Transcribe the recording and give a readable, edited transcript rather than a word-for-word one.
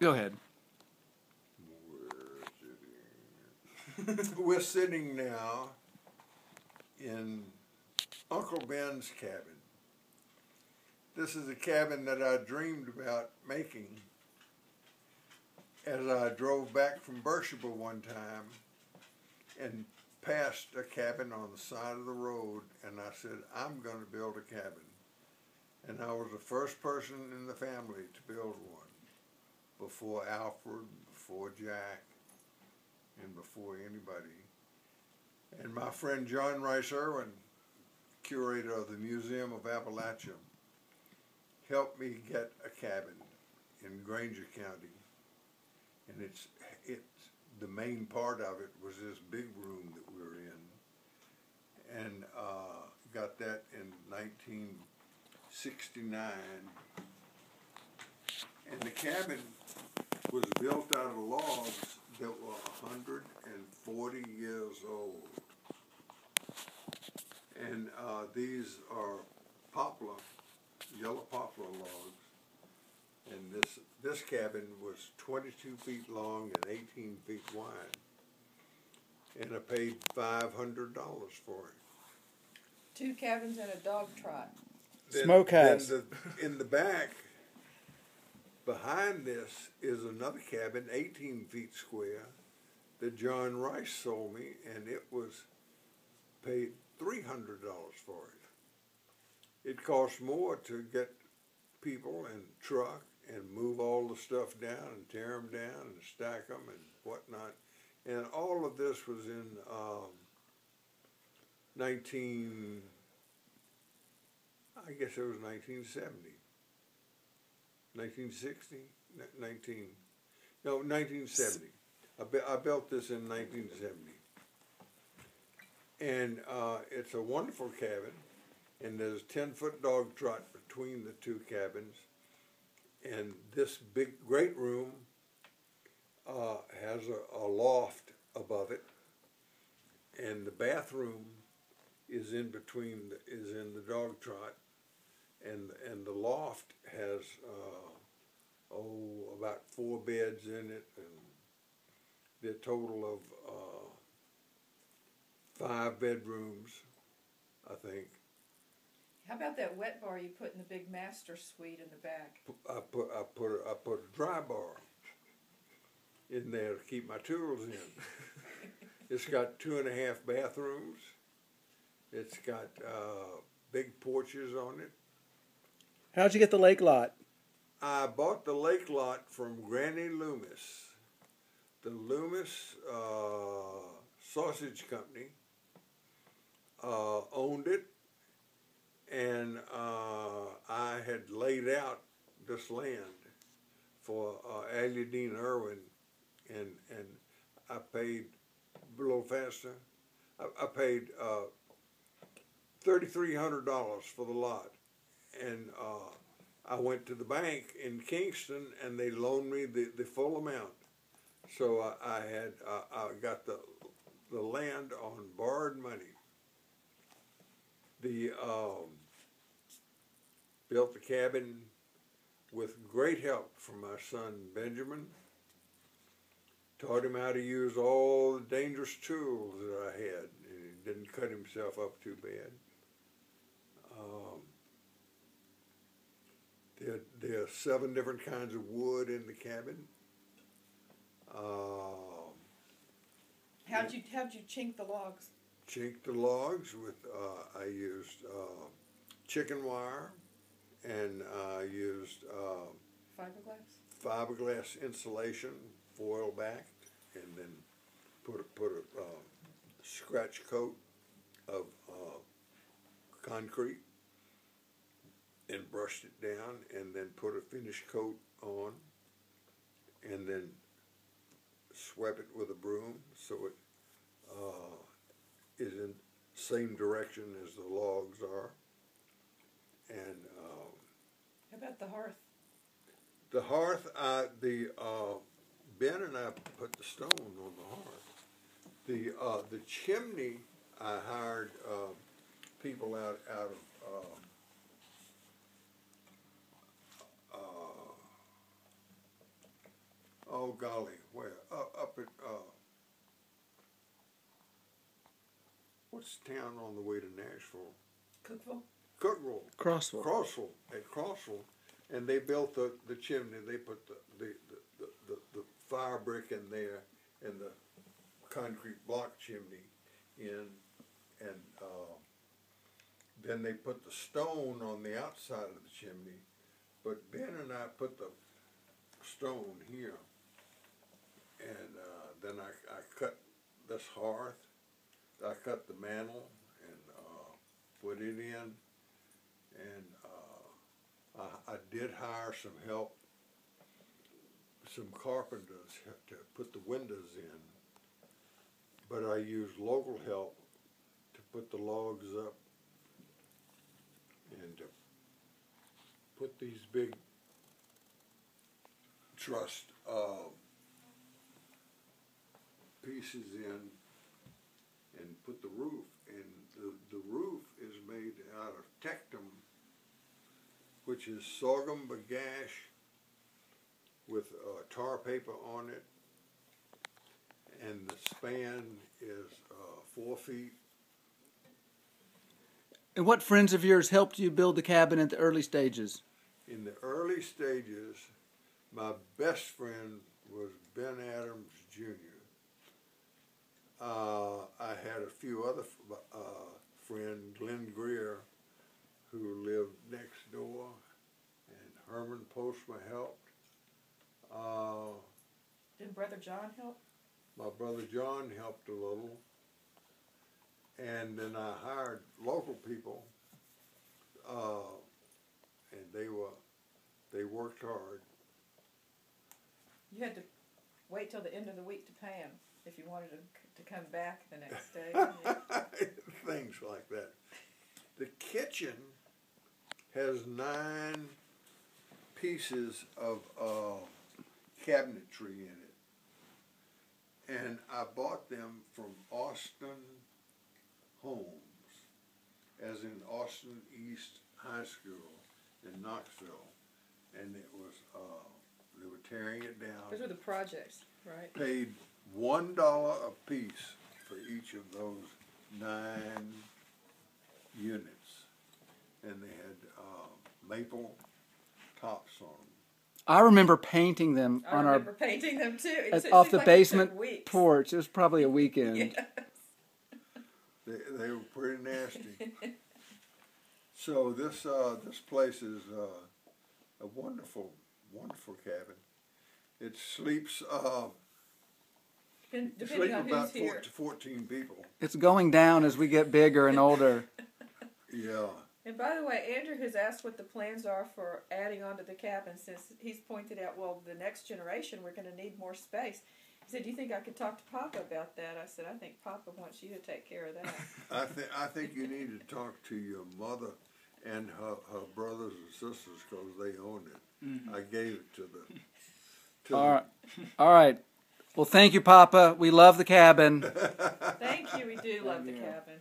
Go ahead. We're sitting now in Uncle Ben's cabin. This is a cabin that I dreamed about making as I drove back from Beersheba one time and passed a cabin on the side of the road, and I said, I'm going to build a cabin. And I was the first person in the family to build one, before Alfred, before Jack, and before anybody. And my friend John Rice Irwin, curator of the Museum of Appalachia, helped me get a cabin in Granger County. And it's the main part of it was this big room that we were in. And got that in 1969. And the cabin was built out of logs that were 140 years old. And these are poplar, yellow poplar logs. And this cabin was 22 feet long and 18 feet wide. And I paid $500 for it. 2 cabins and a dog trot. Smokehouse. In the back, behind this, is another cabin, 18 feet square, that John Rice sold me, and it was paid $300 for it. It cost more to get people and truck and move all the stuff down and tear them down and stack them and whatnot. And all of this was in 1970. I built this in 1970. And it's a wonderful cabin, and there's a 10-foot dog trot between the 2 cabins. And this big, great room has a loft above it, and the bathroom is in between, is in the dog trot, and the loft has about 4 beds in it, and the total of 5 bedrooms, I think. How about that wet bar you put in the big master suite in the back? I put a dry bar in there to keep my tools in. It's got 2.5 bathrooms. It's got big porches on it. How'd you get the lake lot? I bought the lake lot from Granny Loomis. The Loomis Sausage Company owned it, and I had laid out this land for Alia Dean Irwin, and I paid a little faster. I paid $3,300 for the lot, and I went to the bank in Kingston, and they loaned me the full amount. So I got the land on borrowed money. Built the cabin with great help from my son Benjamin. Taught him how to use all the dangerous tools that I had. He didn't cut himself up too bad. There are 7 different kinds of wood in the cabin. How'd you chink the logs? Chinked the logs with, I used chicken wire, and I used fiberglass insulation, foil backed, and then put a scratch coat of concrete and brushed it down, and then put a finish coat on, and then swept it with a broom so it is in same direction as the logs are. And how about the hearth? The hearth, Ben and I put the stone on the hearth. The chimney, I hired people out of oh golly, where? Up at, what's the town on the way to Nashville? Cookville? Cookville. Crossville. Crossville, at Crossville. And they built the chimney, they put the fire brick in there and the concrete block chimney in, and then they put the stone on the outside of the chimney. But Ben and I put the stone here, and then I cut this hearth, I cut the mantle and put it in, and I did hire some help, some carpenters to put the windows in, but I used local help to put the logs up and to put these big truss pieces in and put the roof, and the roof is made out of tectum, which is sorghum bagache with tar paper on it, and the span is 4 feet. And what friends of yours helped you build the cabin at the early stages? In the early stages, my best friend was Ben Adams Jr. I had a few other friends, Glenn Greer, who lived next door, and Herman Postma helped. Did Brother John help? My brother John helped a little. And then I hired local people, and they worked hard. You had to wait till the end of the week to pay him if you wanted to come back the next day. Didn't you? Things like that. The kitchen has 9 pieces of cabinetry in it, and I bought them from Austin Homes, as in Austin East High School in Knoxville, and it was they were tearing it down. Those were the projects, right? Paid $1 a piece for each of those 9 units, and they had maple tops on them. I remember painting them I remember painting them too. off the Like basement it took weeks. porch. It was probably a weekend. Yeah. They were pretty nasty. So this place is a wonderful cabin. It sleeps Depending on about who's here. 14 people. It's going down as we get bigger and older. Yeah. And by the way, Andrew has asked what the plans are for adding on to the cabin, since he's pointed out, well, the next generation, we're going to need more space. He said, do you think I could talk to Papa about that? I said, I think Papa wants you to take care of that. I think you need to talk to your mother and her brothers and sisters, because they own it. Mm-hmm. I gave it to them. All right. Well, thank you, Papa. We love the cabin. Thank you. We do love the cabin.